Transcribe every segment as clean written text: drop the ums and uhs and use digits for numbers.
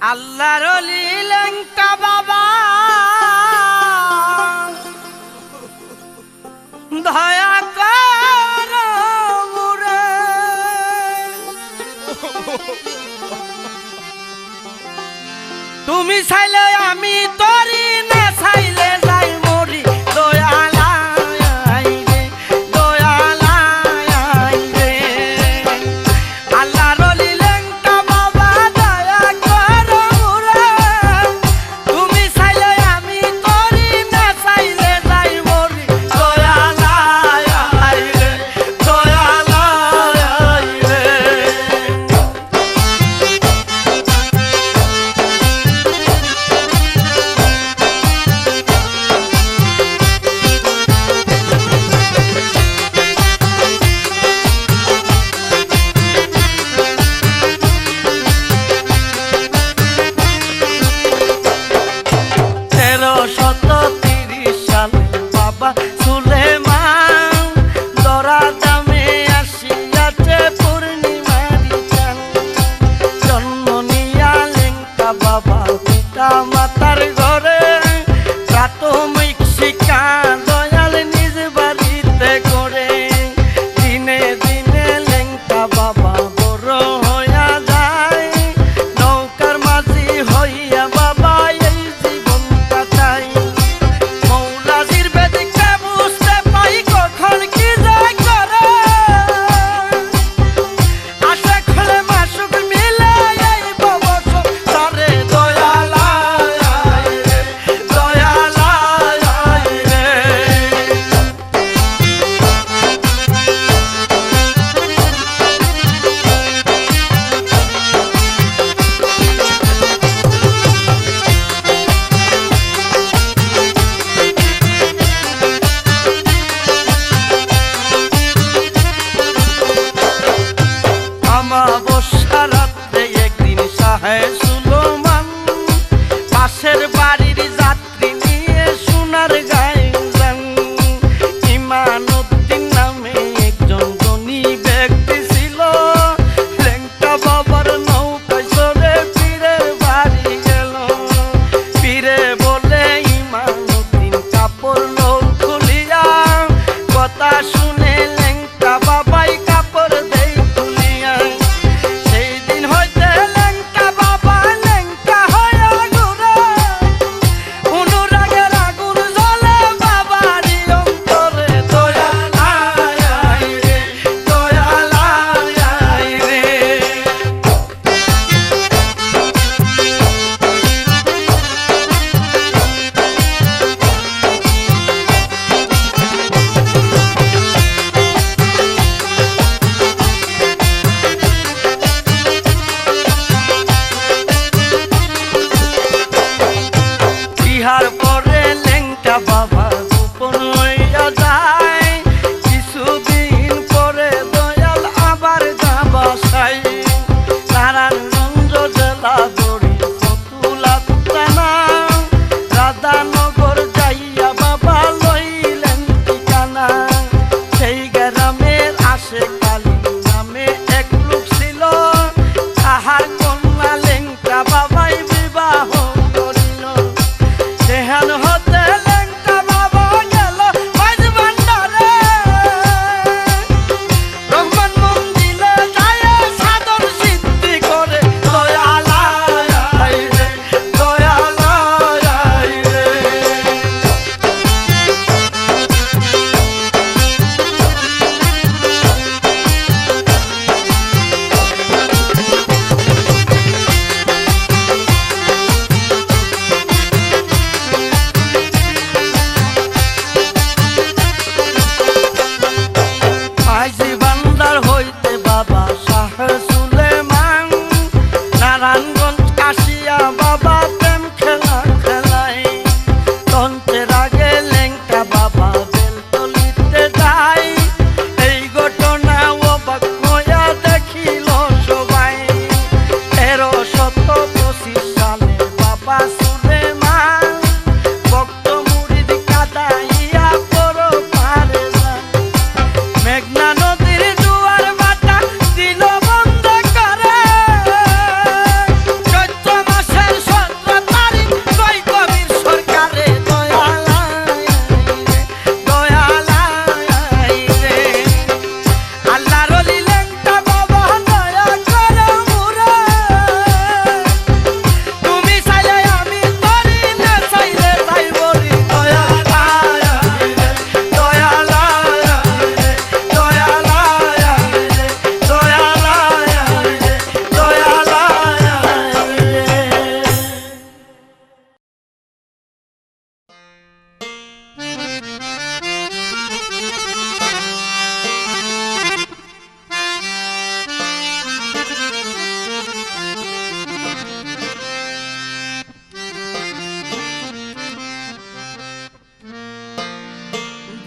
আল্লাহর ওলি লেংটা বাবা দয়া কর মুরে তুমি চাইলে আমি তরি না চাইলে যাই মরি দয়ালাই রে দয়ালাই রে আল্লাহর ওলি লেংটা বাবা দয়া কর মুরে তুমি চাইলে আমি তরি না চাইলে যাই মরি দয়ালাই রে দয়ালাই রে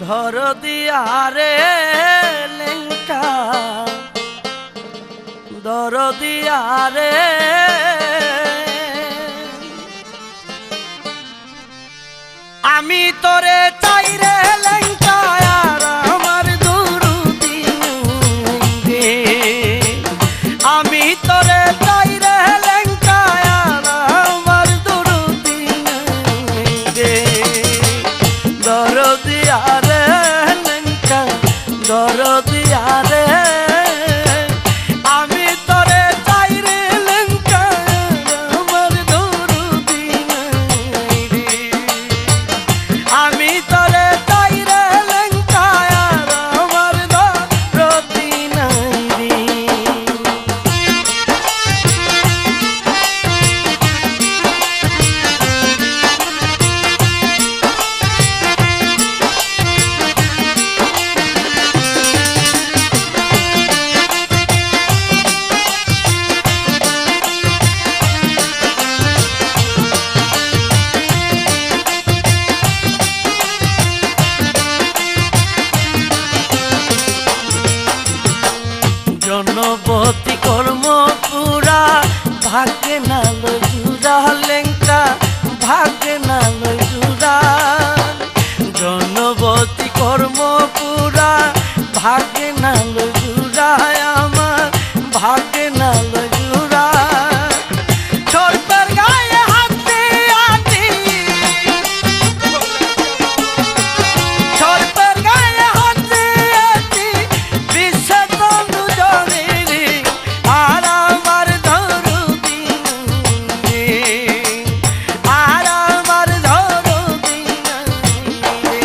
ধর দিয়া রে লেঙ্কা দর দিয়া রে আমি তোরে চাই রে লেঙ্কা আর আমার দুরুদি রে আমি তোরে চাই রে লেঙ্কা আর আমার দুরুদি রে দর দিয়া রে লেঙ্কা দর দিয়া রে আমি তোরে চাই রে লেঙ্কা আমার দুরুদি রে আমি তোরে চাই রে লেঙ্কা আর আমার দুরুদি রে জনপতি কর্ম পুরা ভাগ্যে না লজুরা লেঙ্কা ভাগ্যে না লজুরা জনপতি কর্ম পুরা ভাগ্যে না লজুরা আমার ভাগ্যে না লজুরা ছোটর গায়ে হাতে আটি ছোটর গায়ে হাতে আটি বিশ্বে তনু জনেরি আর আমার ধরুদি রে আর আমার ধরুদি রে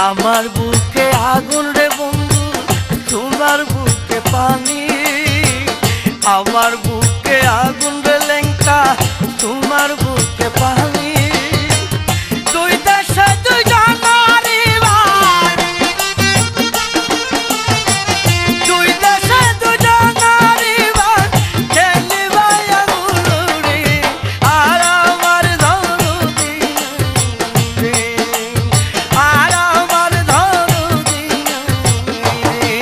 আমার বুকে আগুন রে বন্ধু তোমার বুকে পানি আমার বুকে আগুন রে লেঙ্কা তোমার বুকে পানি দুই দেশে দুই জানারি ভাই দুই দেশে দুই জানারি ভাই খেলি ভাই আগুরি আর আমার ধরুদি রে আর আমার ধরুদি রে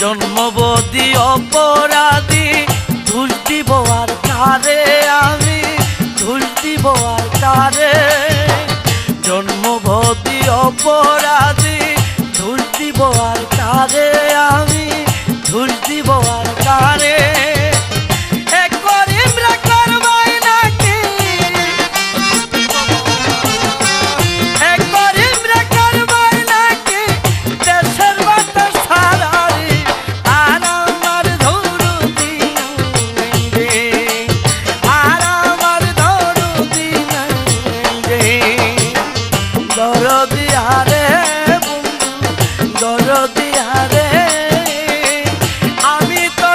জন্মবদি অপরাধী ধুল দিব আর কারে আমি ধুল দিব আর কারে জন্মবদি অপরাধী ধুল দিব আর কারে আমি ধুল দিব আর কারে একবার ইমরা করবাই নাকি একবার ইমরা করবাই নাকি দেশের বাতাস সারারি আর আমার ধরুদি রে আর আমার ধরুদি রে দরদি আরে বন্ধু দরদি আরে আমি তো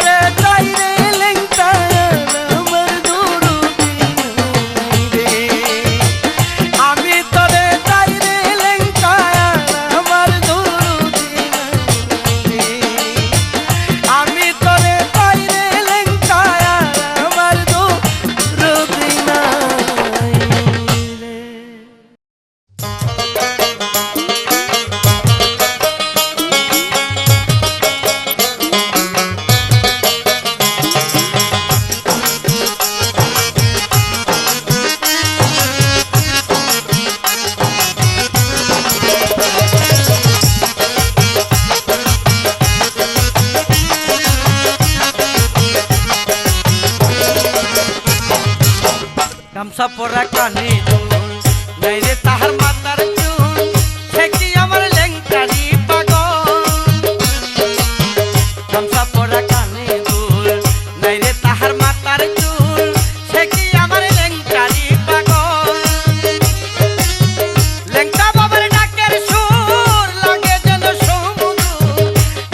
গামছা পরা কানে দুল নাই রে তাহার মাথার চুল সে কি আমার লেংটারি পাগল গামছা পরা কানে দুল নাই রে তাহার মাথার চুল সে কি আমার লেংটারি পাগল লেংটা বাবার ডাকের সুর লাগে যেন সমুদ্র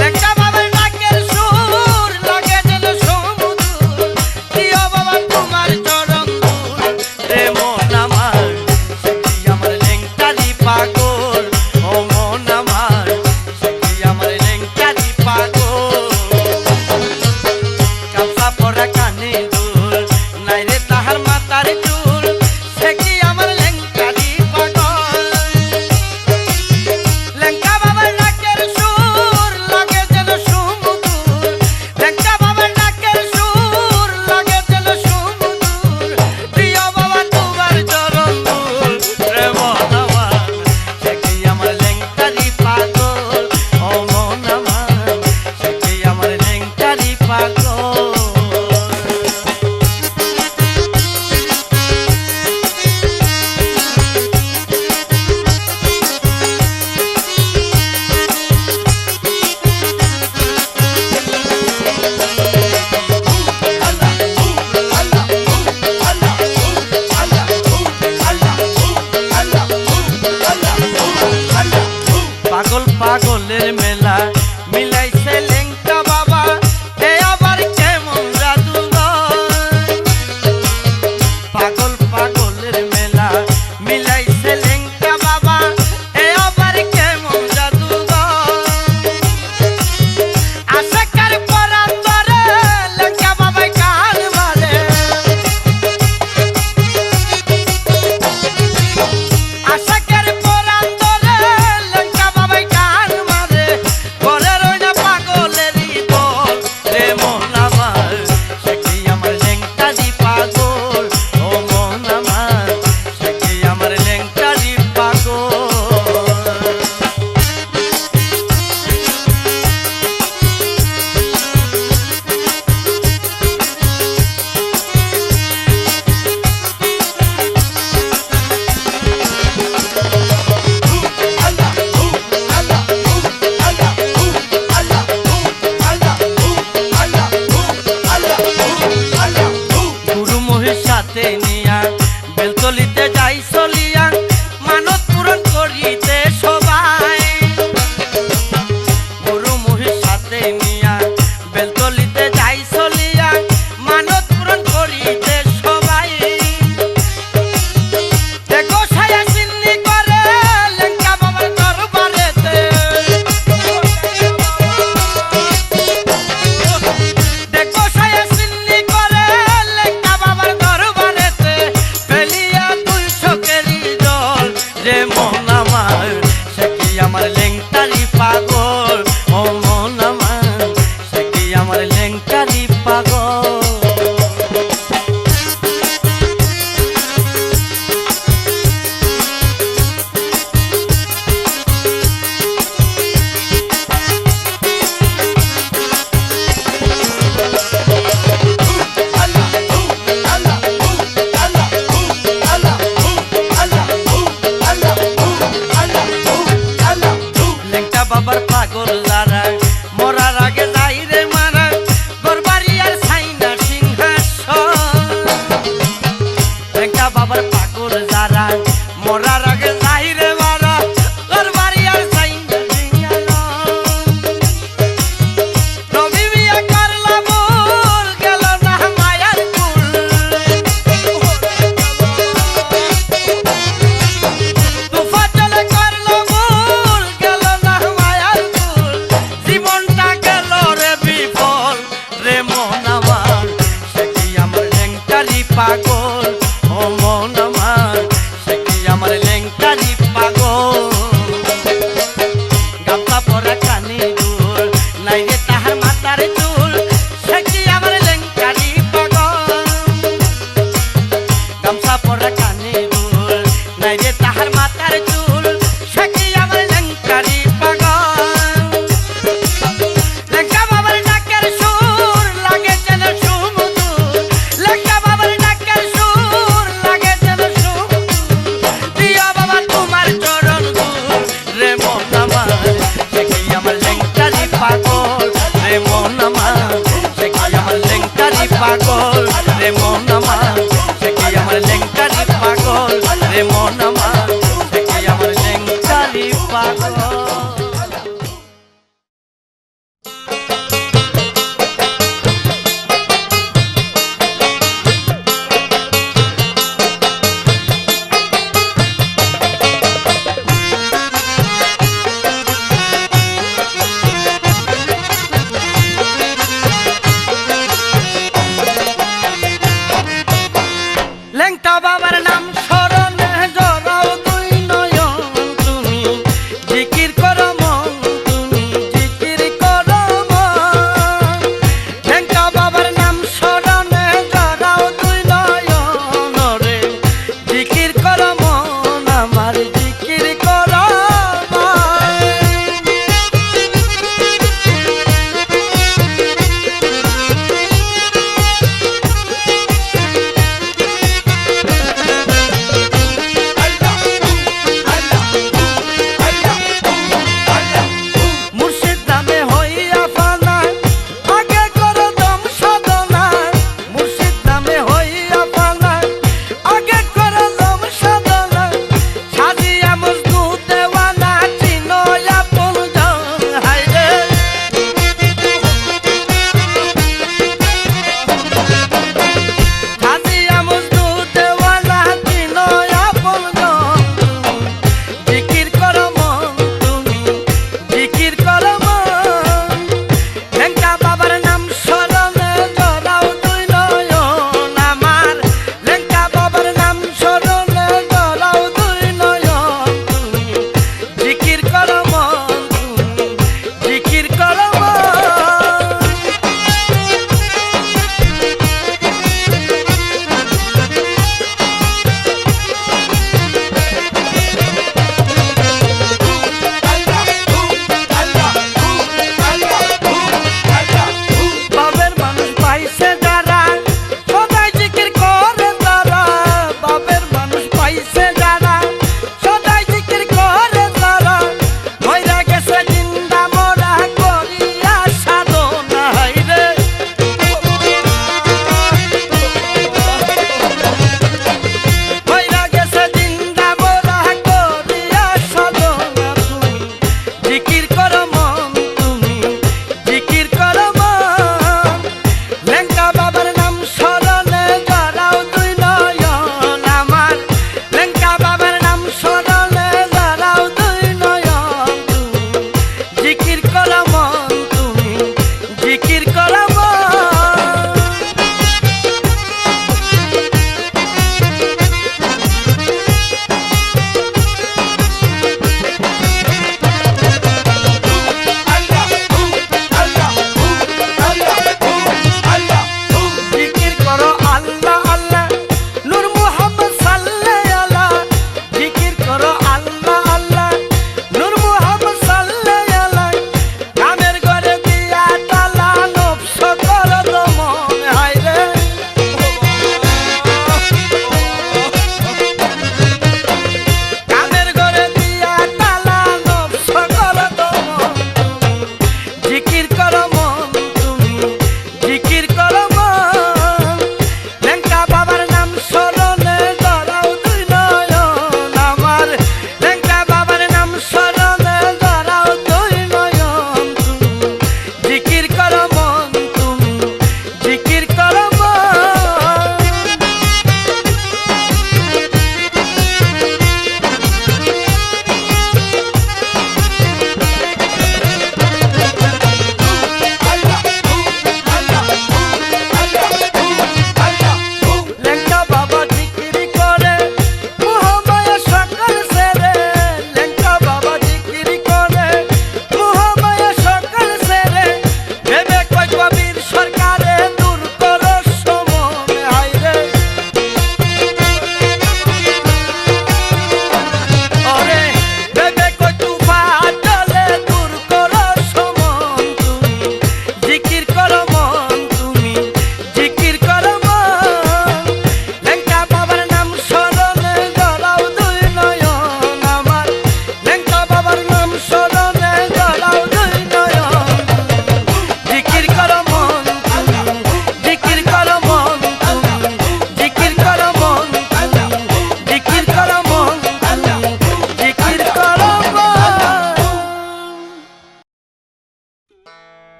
লেংটা বাবার ডাকের সুর লাগে যেন সমুদ্র প্রিয় বাবা তোমার চরণ দুল রে মন আমার সে কি আমার লেংটারি পাগল ও মন আমার সে কি আমার লেংটারি পাগল গামছা পরা কানে দুল নাই রে তাহার মাথার চুল সে কি আমার লেংটারি পাগল লেংটা বাবার ডাকের সুর লাগে যেন সমুদ্র লেংটা বাবার ডাকের সুর লাগে যেন সমুদ্র প্রিয় বাবা তোমার চরণ দুল রে মন আমার সে কি আমার লেংটারি পাগল ও মন আমার সে কি আমার লেংটারি পাগল পাগল পাগলের মেলা মিলাইছে লেংটা বাবা এ আবার কেমন জাদু গো পাগল পাগলের মেলা মিলাইছে লেংটা বাবা এ আবার কেমন জাদু গো আশাকার পরাণ ধরে লেংটা বাবাই কান মারে আশাকার পরাণ ধরে লেংটা বাবাই কান মারে ঘরে রই না পাগলেরই দল রে মন আমার সে কি আমার লেংটারি পাগল ও মন আমার সে কি আমার লেংটারি পাগল গুরু মহির সাথে নিয়া বেলতলিতে যাই চলিয়া মানত পূরণ করিতে সবাই গুরু মহির সাথে নিয়া বেলতলিতে যাই চলিয়া মানত পূরণ করিতে সবাই দেখো ছায়া চিন্নি করে লেংটা বাবার দরবারেতে দেখো ছায়া চিন্নি করে লেংটা বাবার দরবারেতে ফেলিয়া তুই চোখেরই জল রে মন আমার সে কি আমার লেংটারি পাগল ও মন আমার সে কি আমার লেংটারি পাগল লেংটা বাবার পাগল যারা মরার আগে যাই রে মারা গরবাড়ি আর ছাইনা সিংহাসন লেংটা বাবার পাগল যারা মরার আগে যাই রে মারা গরবাড়ি আর ছাইনা সিংহাসন রবি বিয়া করলা ভুল গেল না মায়ার কুল তুফা চলে করলো ভুল গেল না মায়ার কুল জীবনটা গেল রে বিফল রে মন আমার সে কি আমার লেংটারি পাগল ও মন আমার সে কি আমার লেংটারি পাগল গামছা পরা কানে দুল নাই রে তাহার মাথার চুল সে কি আমার লেংটারি পাগল গামছা পরা কানে দুল নাই রে তাহার মাথার চুল সে কি আমার লেংটারি পাগল লেংটা বাবার ডাকের সুর লাগে যেন সমুদ্র লেংটা বাবার ডাকের সুর লাগে পাগল রে মন আমার সে কি আমার লেংটারি পাগল রে মন আমার সে কি আমার লেংটারি পাগল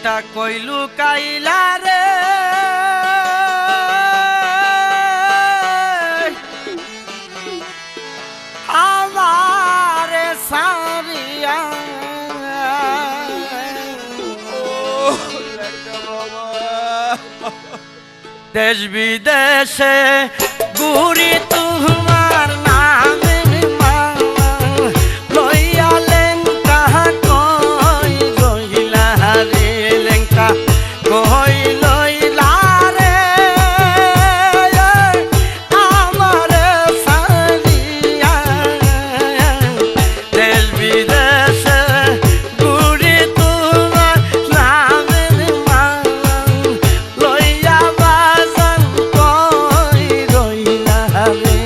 লেংটা কইলু কাইলা রে আমারে সারিয়া দেশ বিদেশে ঘুরি তোমার নামের মালা লইয়া লেংটা কই রইলা রে লেংটা কই লইলা রে আমার সারিয়া দেশ বিদেশে ঘুরি তোমার নামের মালা লইয়া বাজান কই রইলা রে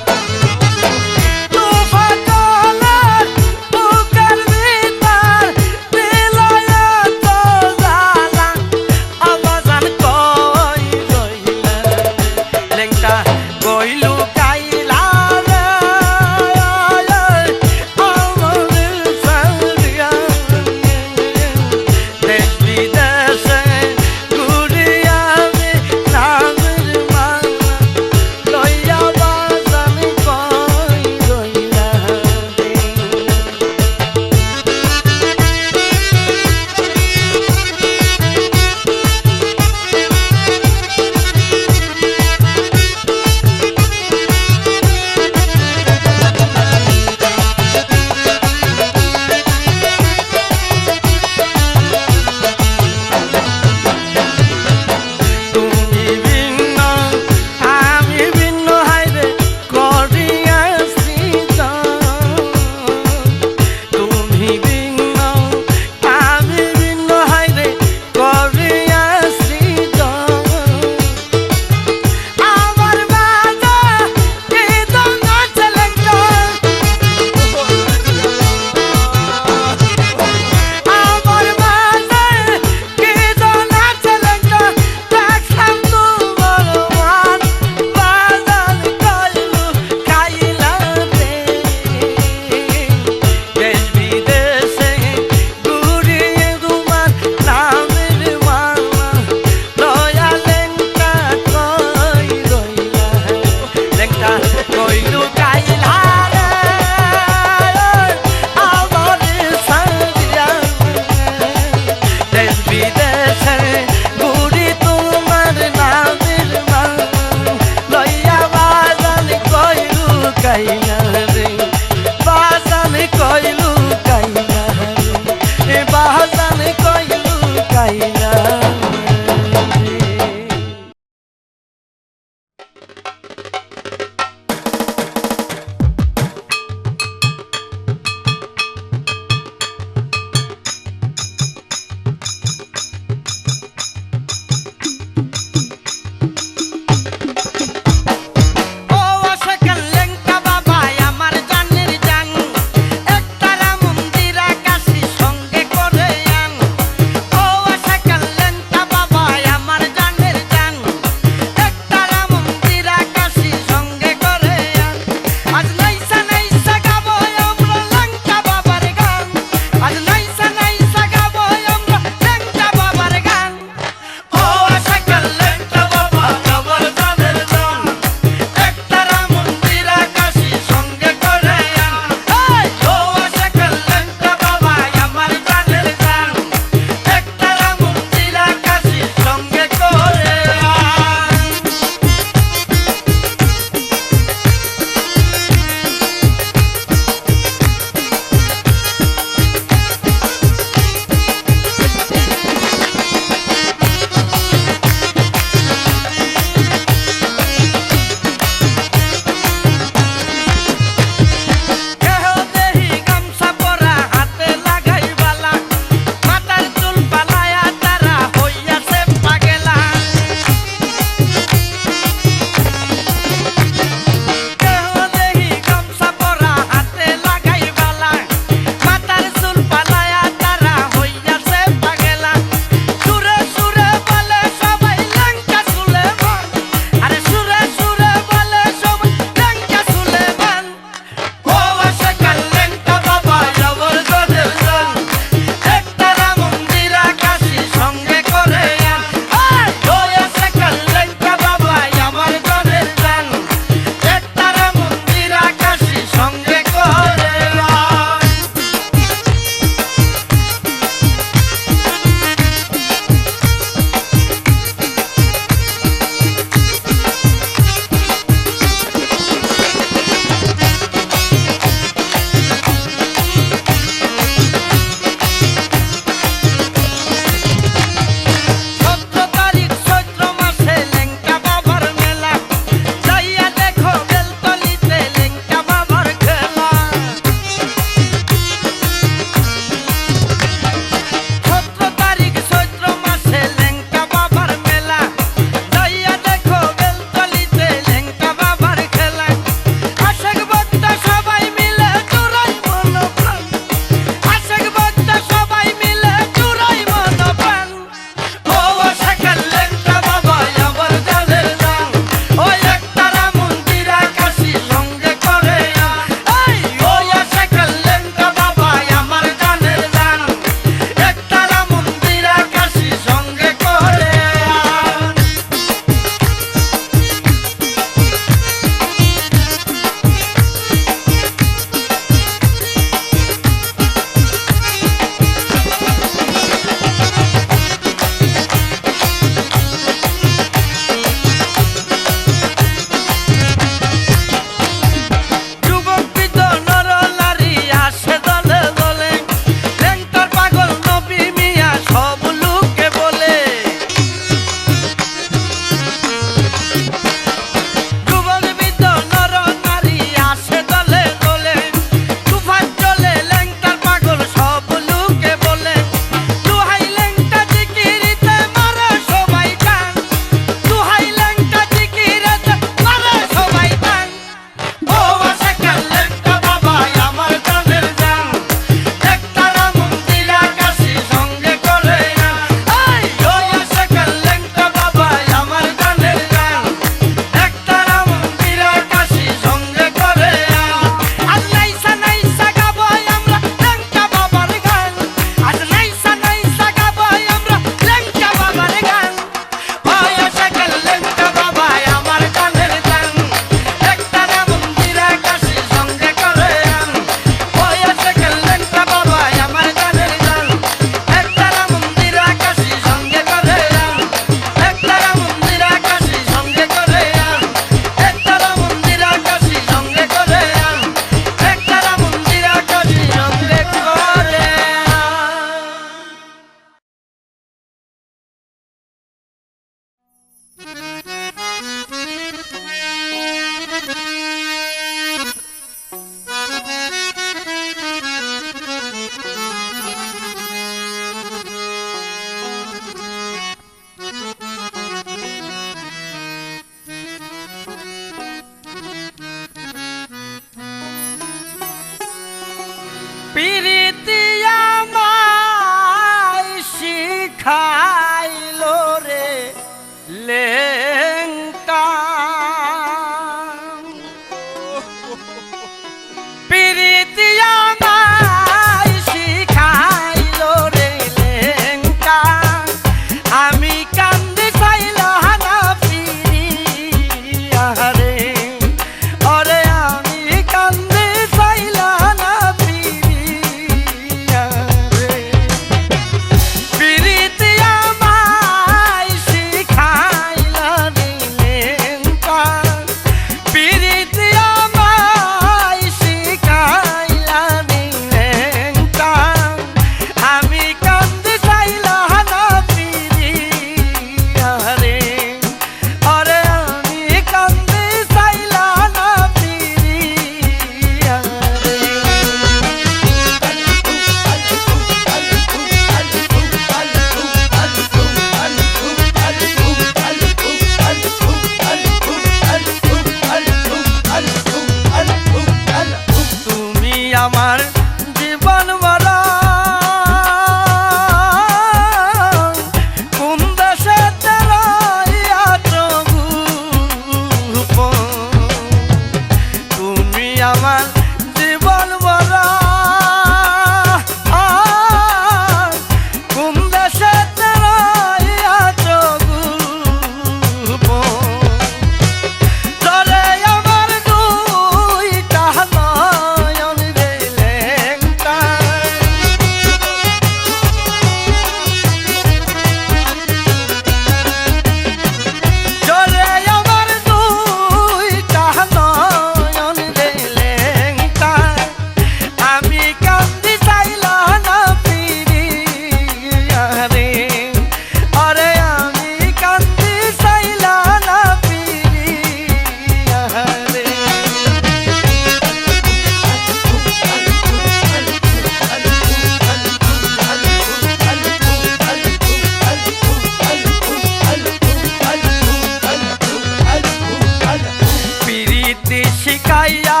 শিখাইয়া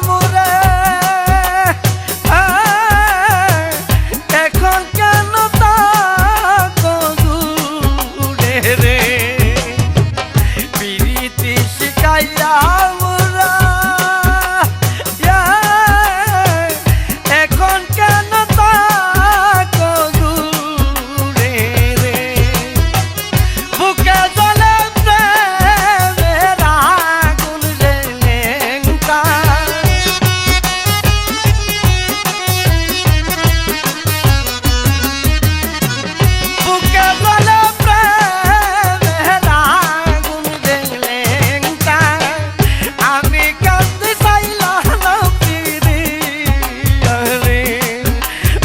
মোরে এখন কেন তাকো দূরে রে প্রীতি শিখাইয়া মোরা এখন কেন তাকো দূরে রে বুকে জ্বলে প্রেমের আগুন রে লেংটা বুকে জ্বলে প্রেমের আগুন রে লেংটা আমি কাঁদতে চাইলাম না পিরিয়া রে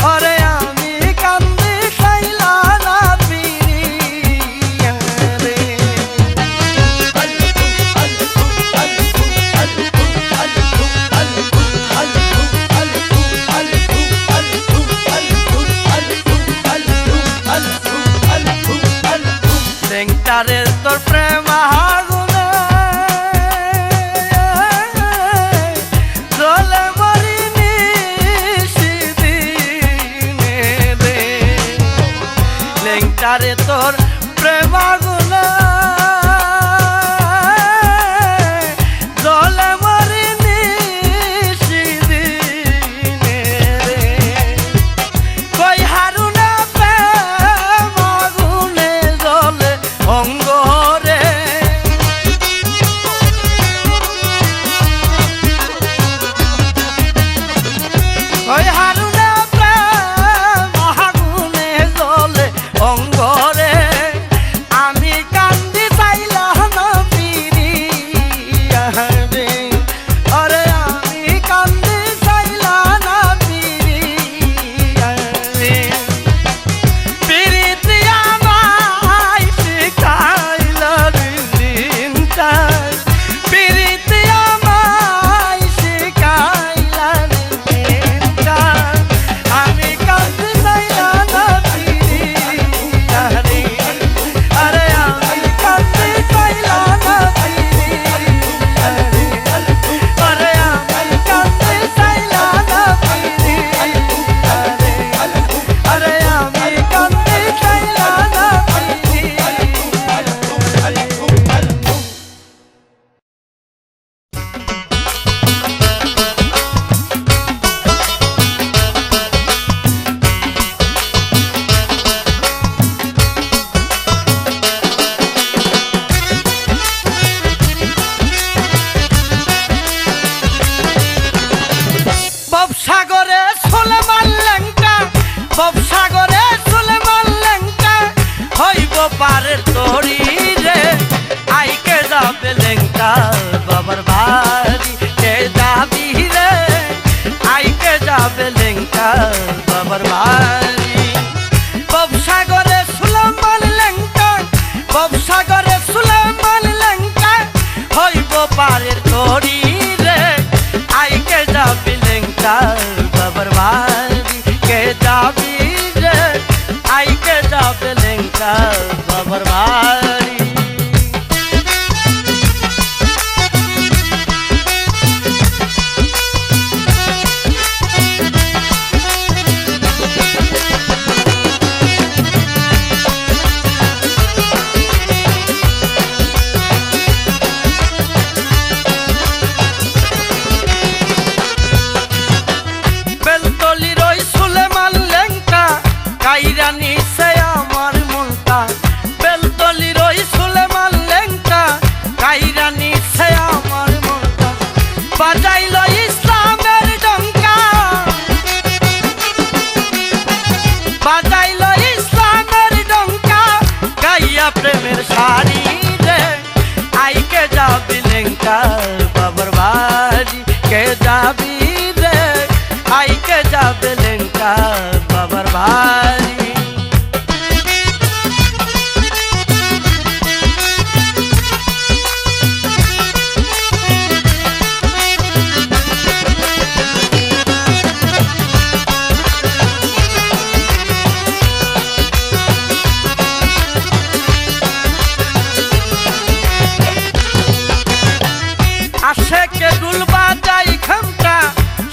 ওরে আমি কাঁদতে চাইলাম না পিরিয়া রে লেংটারে তোর প্রেম আগুনে জ্বলে মরি নিশিদিনে রে লেংটারে তোর প্রেম আগুনে জ্বলে মরি নিশিদিনে রে কই হারুনা প্রেম আগুনে জ্বলে অঙ্গ রে কই হারুনা প্রেম আগুনে জ্বলে অঙ্গ রে আমি কান্দি চাইলাম না পিরিয়া রে ওরে আমি কান্দি চাইলাম না পিরিয়া রে প্রীতি আমায় শিখাইলা রে লেংটা প্রীতি আমায় শিখাইলা রে লেংটা আমি কাঁদতে চাইলাম না পিরিয়া রে আরে আমি কাঁদতে চাইলাম না পিরিয়া রে আরে আমি কাঁদতে চাইলাম না পিরিয়া রে আরে আমি কাঁদতে চাইলাম না পিরিয়া রে ববসাগরে সুলেমান লেংটা ববসাগরে সুলেমান লেংটা হইব পারের তরি রে আইকে যাবে লেংটা বাবার বাড়ি কে যাবি রে আইকে যাবে লেংটা বাবার বাড়ি ববসাগরে সুলেমান লেংটা ববসাগরে সুলেমান লেংটা হইব পারের তরি রে আইকে যাবি লেংটা বাবার বাড়ি কে যাবি রে আইকে যাবে লেংটা বাবার বাড়ি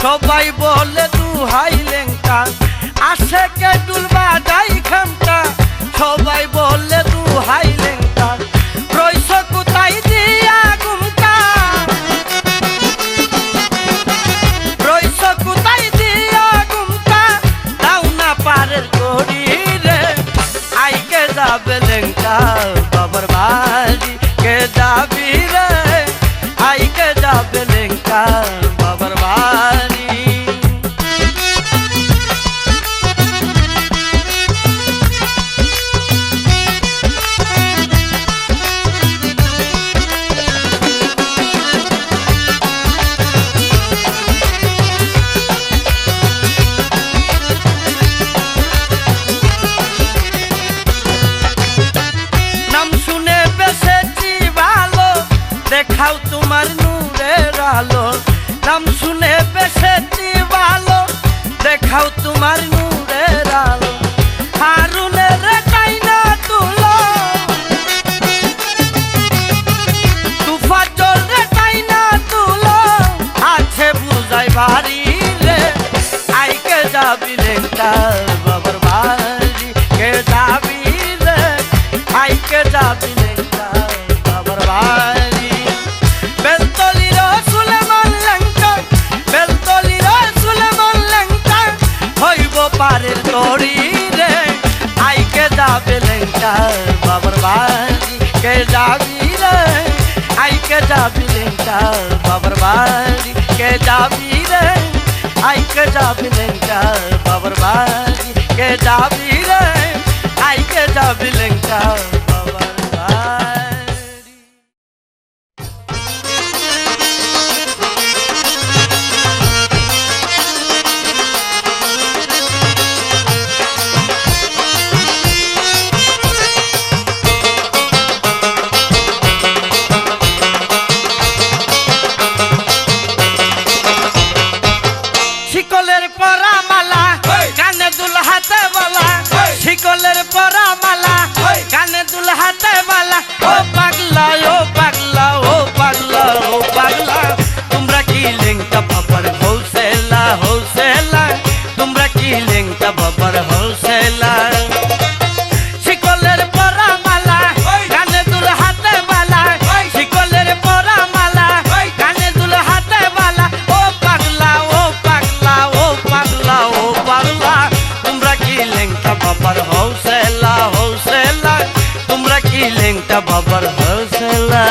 সবাই বলে দুহাই লেংটা আসে কে ডুলবা যাই খামটা সবাই বলে দুহাই লেংটা রইছ কোথায় দিয়া গুমটা রইছ কোথায় দিয়া গুমটা দাও না পারের করি রে আইকে যাবে লেংটা বাবার বাড়ি কে যাবি রে আইকে যাবে লেংটা বাবার বাড়ি দেখাও তোমার নূরের আলো নাম শুনে বেশি ভালো দেখাও তোমার নূরের আলো হারুনের টাইনা তুলো তুফাজল রে টাইনা তুলো আছে বুঝাই বাড়ি রে আইকে যাবি লেংটা বাবার বাড়ি কে যাবি রে আইকে যাবি লেংটা বাবার বাড়ি পারের তরি রে আইকে যাবে লেংটা বাবার বাড়ি কে যাবি রে আইকে যাবি লেংটা বাবার বাড়ি কে যাবি রে আইকে যাবি লেংটা বাবার বাড়ি কে যাবি রে আইকে যাবি লেংটা বাবার বাড়ি শিকলের পরা মালা কানে দুল হাতে বালা শিকলের পরা মালা কানে দুল হাতে বালা ও পাগলা ও পাগলা ও পাগলা ও পাগলা তোমরা কি লেংটা বাবার হোসেলা হোসেলা তোমরা কি লেংটা বাবার হোসেলা শিকলের পরা মালা কানে দুল হাতে বালা শিকলের পরা মালা কানে দুল হাতে বালা ও পাগলা ও পাগলা ও পাগলা ও পাগলা তোমরা কি লেংটা বাবার হোসেলা হোসেলা তোমরা কি লেংটা বাবার হোসেলা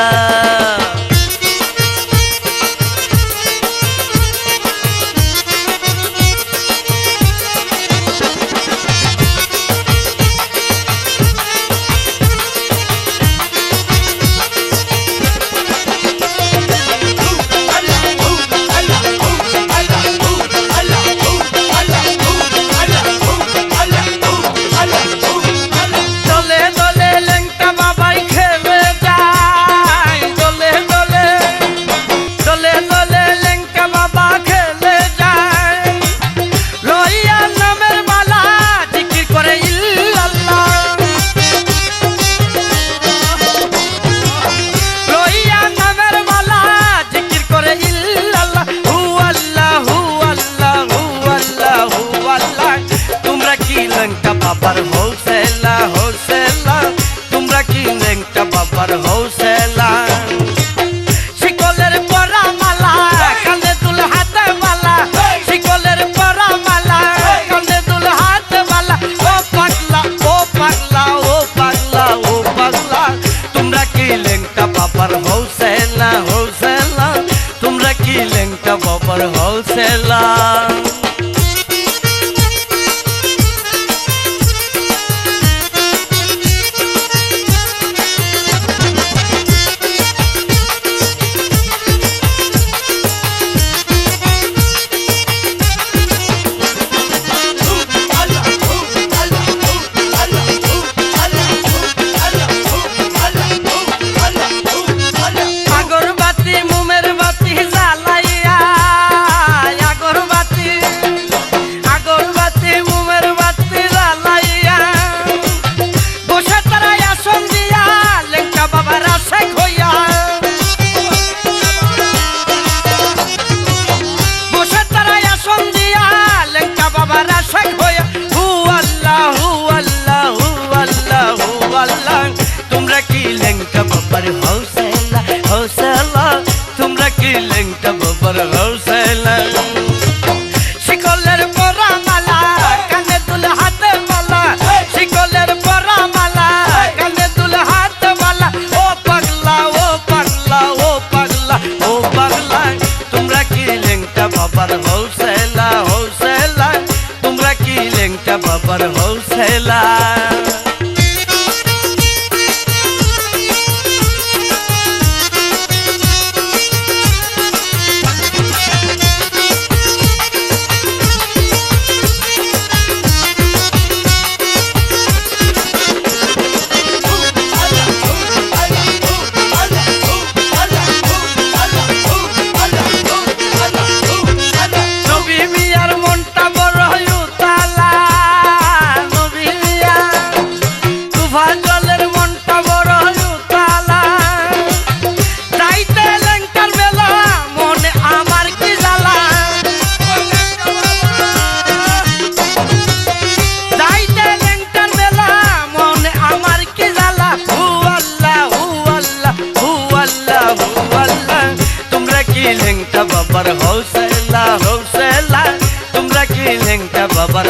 বাবার হোসেলা হোসেলা তোমরা কি লেংটা বাবার হোসেলা শিকলের পরা মালা কানে দুল হাতে বালা শিকলের পরা মালা কানে দুল হাতে বালা ও পাগলা ও পাগলা ও পাগলা ও পাগলা তোমরা কি লেংটা বাবার হোসেলা হোসেলা তোমরা কি লেংটা বাবার হোসেলা আগরবাতি কি লেংটা বাবার হৌসলা শিকলের পরা মালা কানে দুল হাতে মালা শিকলের পরা মালা কানে দুল হাতে মালা ও পাগলা ও পাগলা ও পাগলা ও পাগলা তোমরা কি লেংটা বাবার হৌসলা হৌসলা তোমরা কি লেংটা বাবার হৌসলা লেংটা বাবার হৌসলা হৌসলা তোমরা কি লেংটা বাবার